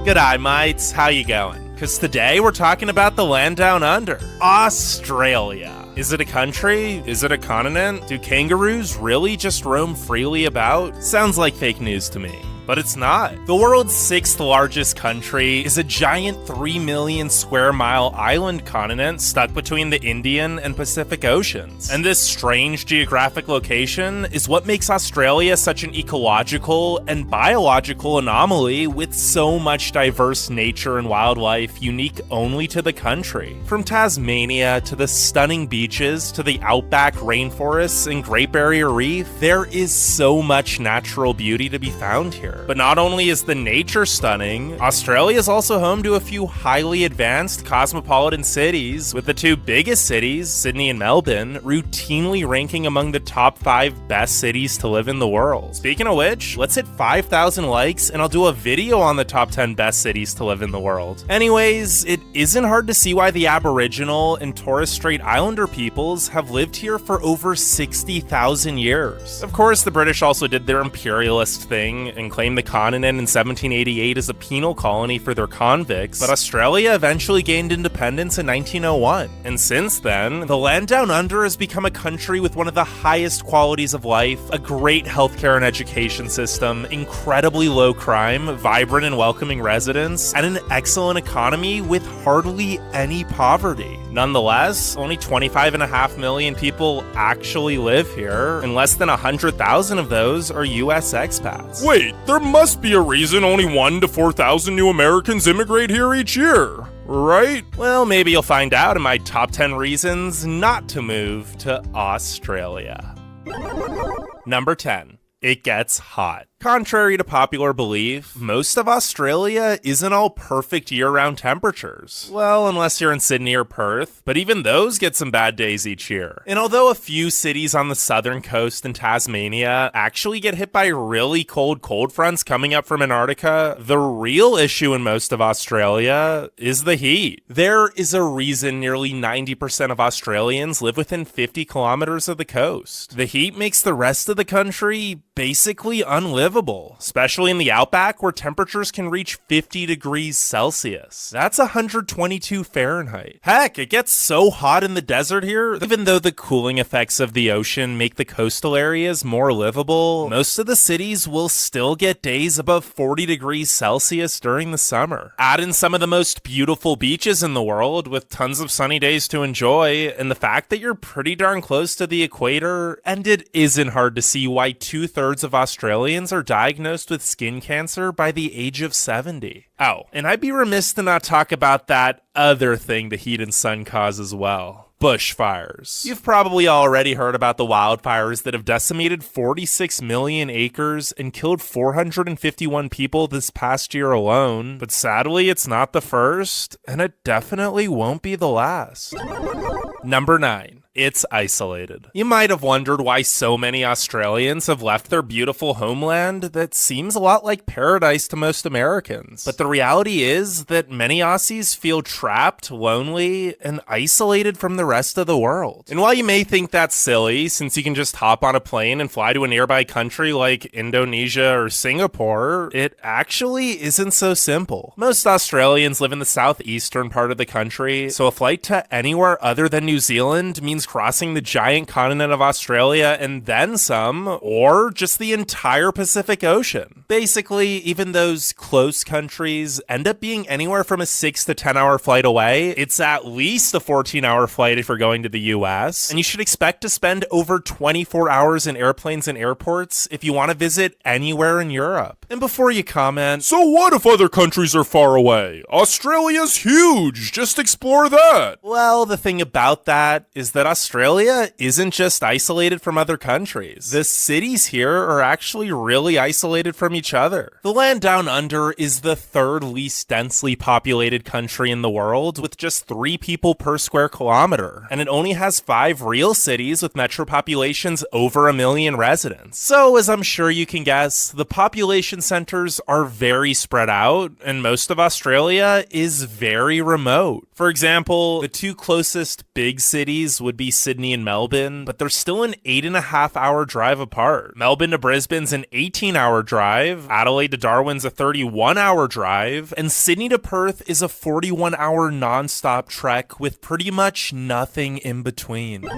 G'day mates, how you going? Because today we're talking about the land down under, Australia. Is it a country? Is it a continent? Do kangaroos really just roam freely about? Sounds like fake news to me. But it's not. The world's 6th largest country is a giant 3 million square mile island continent stuck between the Indian and Pacific Oceans. And this strange geographic location is what makes Australia such an ecological and biological anomaly with so much diverse nature and wildlife unique only to the country. From Tasmania to the stunning beaches to the outback rainforests and Great Barrier Reef, there is so much natural beauty to be found here. But not only is the nature stunning, Australia is also home to a few highly advanced cosmopolitan cities, with the two biggest cities, Sydney and Melbourne, routinely ranking among the top 5 best cities to live in the world. Speaking of which, let's hit 5,000 likes and I'll do a video on the top 10 best cities to live in the world. Anyways, it isn't hard to see why the Aboriginal and Torres Strait Islander peoples have lived here for over 60,000 years. Of course, the British also did their imperialist thing and claimed the continent in 1788 as a penal colony for their convicts, but Australia eventually gained independence in 1901. And since then, the land down under has become a country with one of the highest qualities of life, a great healthcare and education system, incredibly low crime, vibrant and welcoming residents, and an excellent economy with hardly any poverty. Nonetheless, only 25.5 million people actually live here, and less than 100,000 of those are US expats. Wait, there must be a reason only 1 to 4,000 new Americans immigrate here each year, right? Well, maybe you'll find out in my top 10 reasons not to move to Australia. Number 10. It gets hot. Contrary to popular belief, most of Australia isn't all perfect year-round temperatures. Well, unless you're in Sydney or Perth, but even those get some bad days each year. And although a few cities on the southern coast and Tasmania actually get hit by really cold fronts coming up from Antarctica, the real issue in most of Australia is the heat. There is a reason nearly 90% of Australians live within 50 kilometers of the coast. The heat makes the rest of the country basically unlivable, especially in the outback where temperatures can reach 50 degrees Celsius. That's 122 Fahrenheit. Heck, it gets so hot in the desert here, even though the cooling effects of the ocean make the coastal areas more livable, most of the cities will still get days above 40 degrees Celsius during the summer. Add in some of the most beautiful beaches in the world with tons of sunny days to enjoy, and the fact that you're pretty darn close to the equator, and it isn't hard to see why 2/3 of Australians are diagnosed with skin cancer by the age of 70. Oh, and I'd be remiss to not talk about that other thing the heat and sun cause as well. Bushfires. You've probably already heard about the wildfires that have decimated 46 million acres and killed 451 people this past year alone, but sadly it's not the first, and it definitely won't be the last. Number 9. It's isolated. You might have wondered why so many Australians have left their beautiful homeland that seems a lot like paradise to most Americans. But the reality is that many Aussies feel trapped, lonely, and isolated from the rest of the world. And while you may think that's silly, since you can just hop on a plane and fly to a nearby country like Indonesia or Singapore, it actually isn't so simple. Most Australians live in the southeastern part of the country, so a flight to anywhere other than New Zealand means crossing the giant continent of Australia and then some, or just the entire Pacific Ocean. Basically, even those close countries end up being anywhere from a 6 to 10 hour flight away. It's at least a 14-hour flight if you're going to the US, and you should expect to spend over 24 hours in airplanes and airports if you want to visit anywhere in Europe. And before you comment, So what if other countries are far away? Australia's huge, just explore that. well, the thing about that is that Australia isn't just isolated from other countries. The cities here are actually really isolated from each other. The land down under is the 3rd least densely populated country in the world, with just 3 people per square kilometer, and it only has 5 real cities with metro populations over 1 million residents. So, as I'm sure you can guess, the population centers are very spread out, and most of Australia is very remote. For example, the 2 closest big cities would be Sydney and Melbourne, but they're still an 8.5-hour drive apart. Melbourne to Brisbane's an 18-hour drive, Adelaide to Darwin's a 31-hour drive, and Sydney to Perth is a 41-hour non-stop trek with pretty much nothing in between.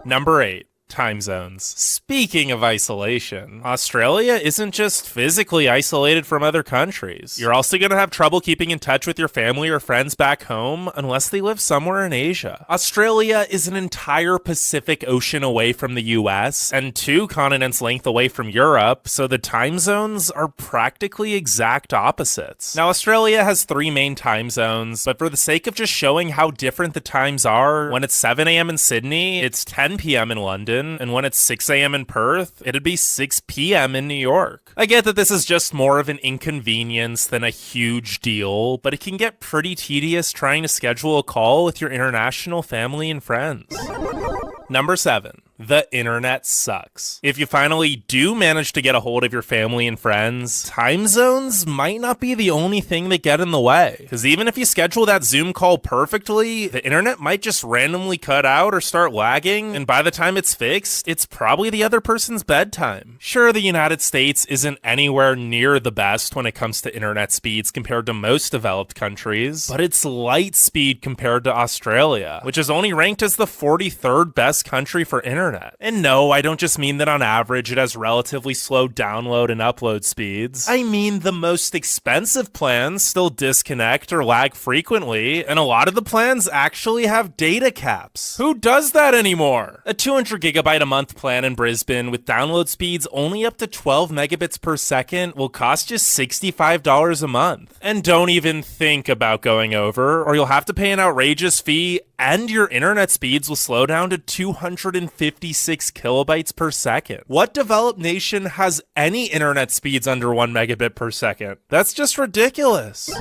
Number 8. Time zones. Speaking of isolation, Australia isn't just physically isolated from other countries. You're also going to have trouble keeping in touch with your family or friends back home unless they live somewhere in Asia. Australia is an entire Pacific Ocean away from the US and 2 continents length away from Europe, so the time zones are practically exact opposites. Now, Australia has 3 main time zones, but for the sake of just showing how different the times are, when it's 7 a.m. in Sydney, it's 10 p.m. in London, and when it's 6 a.m. in Perth, it'd be 6 p.m. in New York. I get that this is just more of an inconvenience than a huge deal, but it can get pretty tedious trying to schedule a call with your international family and friends. Number 7. The internet sucks. If you finally do manage to get a hold of your family and friends, time zones might not be the only thing that get in the way. Because even if you schedule that Zoom call perfectly, the internet might just randomly cut out or start lagging, and by the time it's fixed, it's probably the other person's bedtime. Sure, the United States isn't anywhere near the best when it comes to internet speeds compared to most developed countries, but it's light speed compared to Australia, which is only ranked as the 43rd best country for internet. And no, I don't just mean that on average it has relatively slow download and upload speeds. I mean the most expensive plans still disconnect or lag frequently, and a lot of the plans actually have data caps. Who does that anymore? A 200 gigabyte a month plan in Brisbane with download speeds only up to 12 megabits per second will cost you $65 a month. And don't even think about going over, or you'll have to pay an outrageous fee, and your internet speeds will slow down to 256 kilobytes per second. What developed nation has any internet speeds under 1 megabit per second? That's just ridiculous.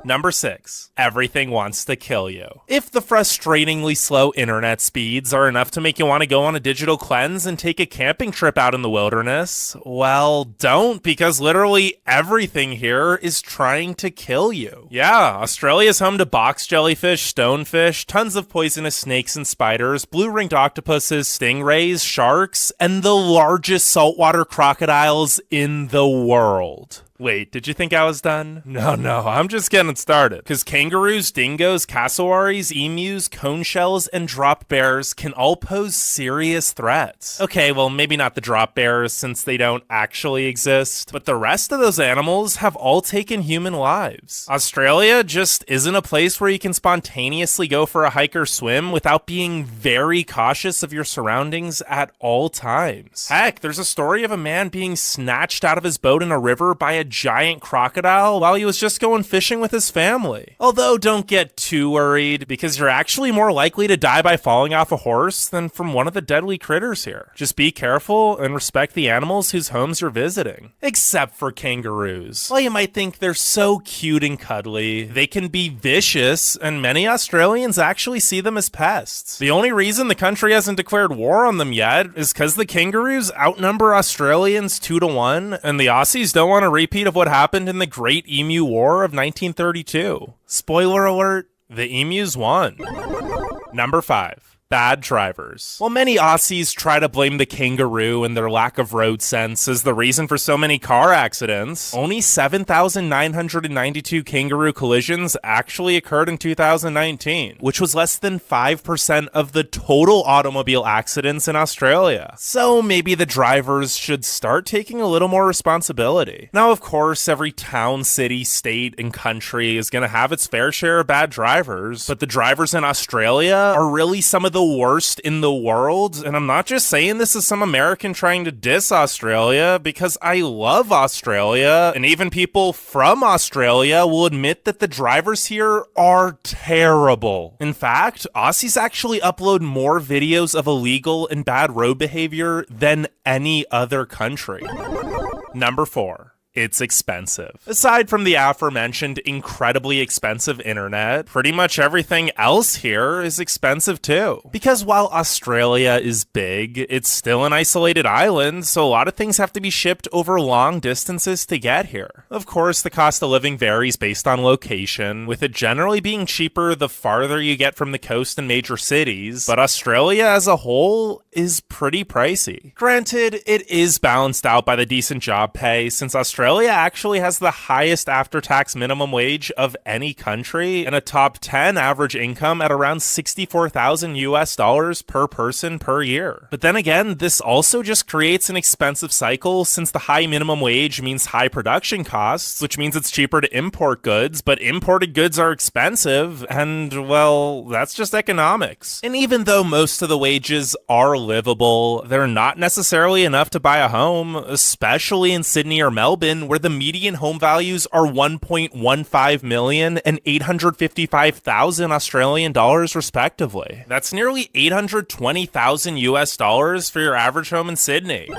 Number 6. Everything wants to kill you. If the frustratingly slow internet speeds are enough to make you want to go on a digital cleanse and take a camping trip out in the wilderness, well, don't, because literally everything here is trying to kill you. Yeah, Australia's home to box jellyfish, stonefish, tons of poisonous snakes and spiders, blue-ringed octopuses, stingrays, sharks, and the largest saltwater crocodiles in the world. Wait, did you think I was done? No, I'm just getting started. Because kangaroos, dingoes, cassowaries, emus, cone shells, and drop bears can all pose serious threats. Okay, well, maybe not the drop bears since they don't actually exist, but the rest of those animals have all taken human lives. Australia just isn't a place where you can spontaneously go for a hike or swim without being very cautious of your surroundings at all times. Heck, there's a story of a man being snatched out of his boat in a river by a giant crocodile while he was just going fishing with his family. Although don't get too worried, because you're actually more likely to die by falling off a horse than from one of the deadly critters here. Just be careful and respect the animals whose homes you're visiting. Except for kangaroos. While you might think they're so cute and cuddly, they can be vicious, and many Australians actually see them as pests. The only reason the country hasn't declared war on them yet is because the kangaroos outnumber Australians 2-1, and the Aussies don't want to repeat of what happened in the Great Emu War of 1932. Spoiler alert, the emus won. Number 5. Bad drivers. While many Aussies try to blame the kangaroo and their lack of road sense as the reason for so many car accidents, only 7,992 kangaroo collisions actually occurred in 2019, which was less than 5% of the total automobile accidents in Australia. So maybe the drivers should start taking a little more responsibility. Now, of course, every town, city, state, and country is going to have its fair share of bad drivers, but the drivers in Australia are really some of the worst in the world, and I'm not just saying this as some American trying to diss Australia, because I love Australia, and even people from Australia will admit that the drivers here are terrible. In fact, Aussies actually upload more videos of illegal and bad road behavior than any other country. Number 4. it's expensive. Aside from the aforementioned incredibly expensive internet, pretty much everything else here is expensive too. Because while Australia is big, it's still an isolated island, so a lot of things have to be shipped over long distances to get here. Of course, the cost of living varies based on location, with it generally being cheaper the farther you get from the coast and major cities, but Australia as a whole is pretty pricey. Granted, it is balanced out by the decent job pay, since Australia actually has the highest after-tax minimum wage of any country and a top 10 average income at around $64,000 per person per year. But then again, this also just creates an expensive cycle, since the high minimum wage means high production costs, which means it's cheaper to import goods, but imported goods are expensive, and well, that's just economics. And even though most of the wages are livable, they're not necessarily enough to buy a home, especially in Sydney or Melbourne, where the median home values are 1.15 million and 855,000 Australian dollars respectively. That's nearly 820,000 US dollars for your average home in Sydney.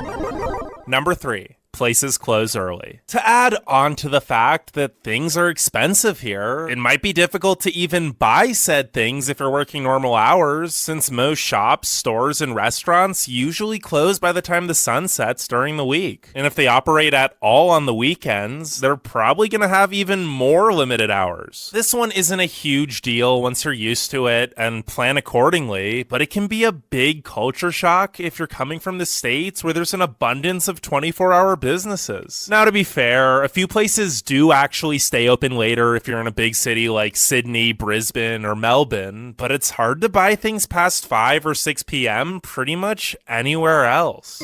Number 3. Places close early. To add on to the fact that things are expensive here, it might be difficult to even buy said things if you're working normal hours, since most shops, stores, and restaurants usually close by the time the sun sets during the week. And if they operate at all on the weekends, they're probably going to have even more limited hours. This one isn't a huge deal once you're used to it and plan accordingly, but it can be a big culture shock if you're coming from the States where there's an abundance of 24-hour businesses. Now, to be fair, a few places do actually stay open later if you're in a big city like Sydney, Brisbane, or Melbourne, but it's hard to buy things past 5 or 6 p.m. pretty much anywhere else.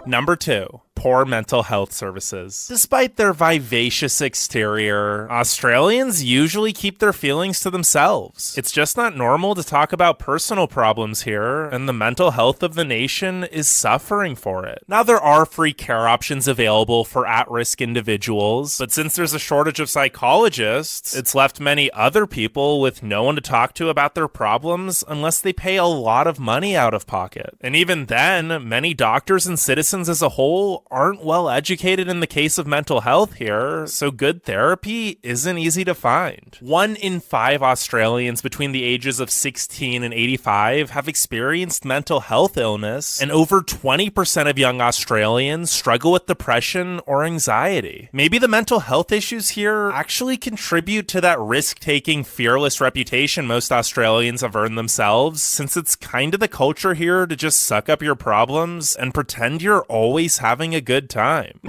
Number 2. Poor mental health services. Despite their vivacious exterior, Australians usually keep their feelings to themselves. It's just not normal to talk about personal problems here, and the mental health of the nation is suffering for it. Now, there are free care options available for at-risk individuals, but since there's a shortage of psychologists, it's left many other people with no one to talk to about their problems unless they pay a lot of money out of pocket. And even then, many doctors and citizens as a whole aren't well educated in the case of mental health here, so good therapy isn't easy to find. 1 in 5 Australians between the ages of 16 and 85 have experienced mental health illness, and over 20% of young Australians struggle with depression or anxiety. Maybe the mental health issues here actually contribute to that risk-taking, fearless reputation most Australians have earned themselves, since it's kind of the culture here to just suck up your problems and pretend you're always having a good time.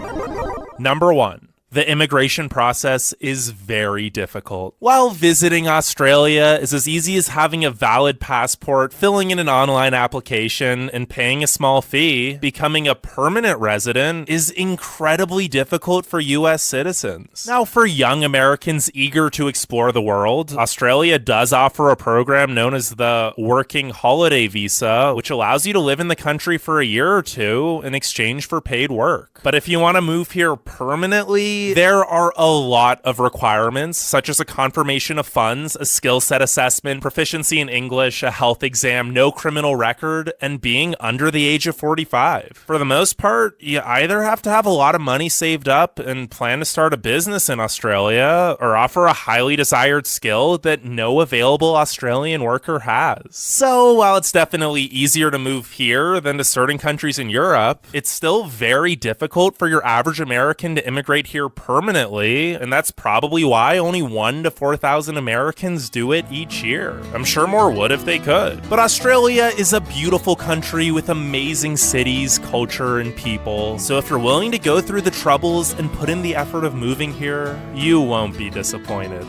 Number 1. The immigration process is very difficult. While visiting Australia is as easy as having a valid passport, filling in an online application, and paying a small fee, becoming a permanent resident is incredibly difficult for US citizens. Now, for young Americans eager to explore the world, Australia does offer a program known as the Working Holiday Visa, which allows you to live in the country for a year or two in exchange for paid work. But if you want to move here permanently, there are a lot of requirements, such as a confirmation of funds, a skill set assessment, proficiency in English, a health exam, no criminal record, and being under the age of 45. For the most part, you either have to have a lot of money saved up and plan to start a business in Australia, or offer a highly desired skill that no available Australian worker has. So while it's definitely easier to move here than to certain countries in Europe, it's still very difficult for your average American to immigrate here permanently, and that's probably why only 1,000 to 4,000 Americans do it each year. I'm sure more would if they could. But Australia is a beautiful country with amazing cities, culture, and people, so if you're willing to go through the troubles and put in the effort of moving here, you won't be disappointed.